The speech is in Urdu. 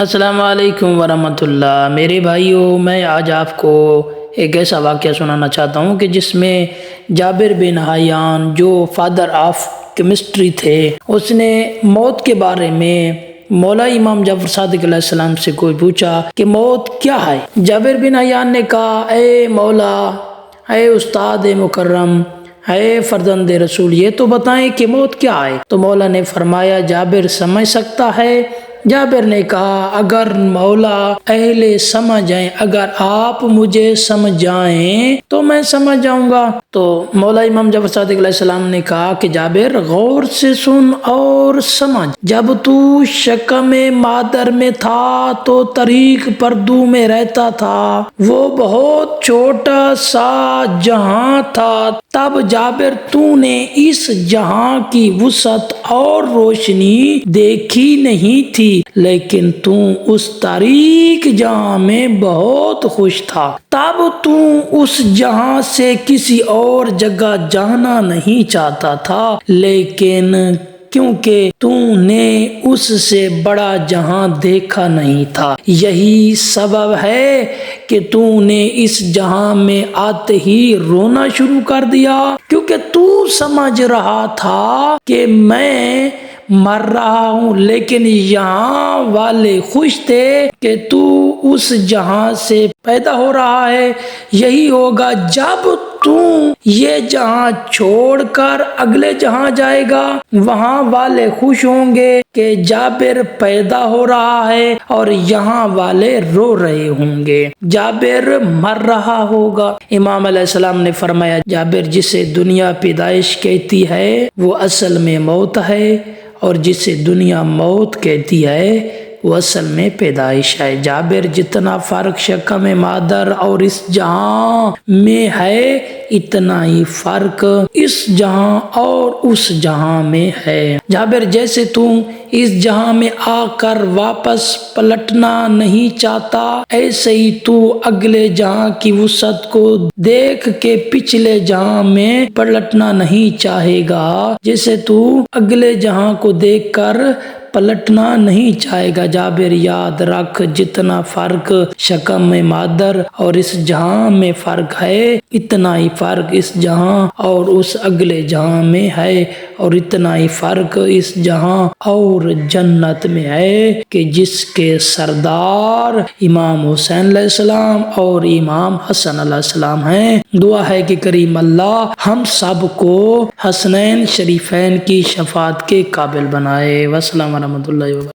السلام علیکم ورحمۃ اللہ۔ میرے بھائیوں، میں آج آپ کو ایک ایسا واقعہ سنانا چاہتا ہوں کہ جس میں جابر بن حیان جو فادر آف کیمسٹری تھے، اس نے موت کے بارے میں مولا امام جعفر صادق علیہ السلام سے کوئی پوچھا کہ موت کیا ہے۔ جابر بن حیان نے کہا، اے مولا، اے استاد مکرم، اے فرزند رسول، یہ تو بتائیں کہ موت کیا ہے۔ تو مولا نے فرمایا، جابر سمجھ سکتا ہے؟ جابر نے کہا، اگر مولا اہل سمجھ ہیں، اگر آپ مجھے سمجھائیں تو میں سمجھ جاؤں گا۔ تو مولا امام جعفر صادق علیہ السلام نے کہا کہ جابر غور سے سن اور سمجھ، جب تو شکم مادر میں تھا تو طریق پردو میں رہتا تھا، وہ بہت چھوٹا سا جہاں تھا۔ تب جابر تو نے اس جہاں کی وسعت اور روشنی دیکھی نہیں تھی، لیکن تو اس تاریک جہاں میں بہت خوش تھا۔ تب تو اس جہاں سے کسی اور جگہ جانا نہیں چاہتا تھا، لیکن کیونکہ تو نے اس سے بڑا جہاں دیکھا نہیں تھا، یہی سبب ہے کہ تو نے اس جہاں میں آتے ہی رونا شروع کر دیا، کیونکہ تو سمجھ رہا تھا کہ میں مر رہا ہوں، لیکن یہاں والے خوش تھے کہ تو اس جہاں سے پیدا ہو رہا ہے۔ یہی ہوگا جب تو یہ جہاں چھوڑ کر اگلے جہاں جائے گا، وہاں والے خوش ہوں گے کہ جابر پیدا ہو رہا ہے اور یہاں والے رو رہے ہوں گے، جابر مر رہا ہوگا۔ امام علیہ السلام نے فرمایا، جابر، جسے دنیا پیدائش کہتی ہے وہ اصل میں موت ہے، اور جسے دنیا موت کہتی ہے وہ اصل میں پیدائش ہے۔ جابر، جتنا فرق شکم مادر اور اس جہاں میں ہے، اتنا ہی فرق اس جہاں اور اس جہاں میں ہے۔ جابر، جیسے تو اس جہاں میں آ کر واپس پلٹنا نہیں چاہتا، ایسے ہی تو اگلے جہاں کی وسعت کو دیکھ کے پچھلے جہاں میں پلٹنا نہیں چاہے گا، جیسے تو اگلے جہاں کو دیکھ کر پلٹنا نہیں چاہے گا۔ جابر، یاد رکھ، جتنا فرق شکم میں مادر اور اس جہاں میں فرق ہے، اتنا ہی فرق اس جہاں اور اس اگلے جہاں میں ہے، اور اتنا ہی فرق اس جہاں اور جنت میں ہے کہ جس کے سردار امام حسین علیہ السلام اور امام حسن علیہ السلام ہیں۔ دعا ہے کہ کریم اللہ ہم سب کو حسنین شریفین کی شفاعت کے قابل بنائے۔ والسلام ورحمۃ اللہ وبرکاتہ۔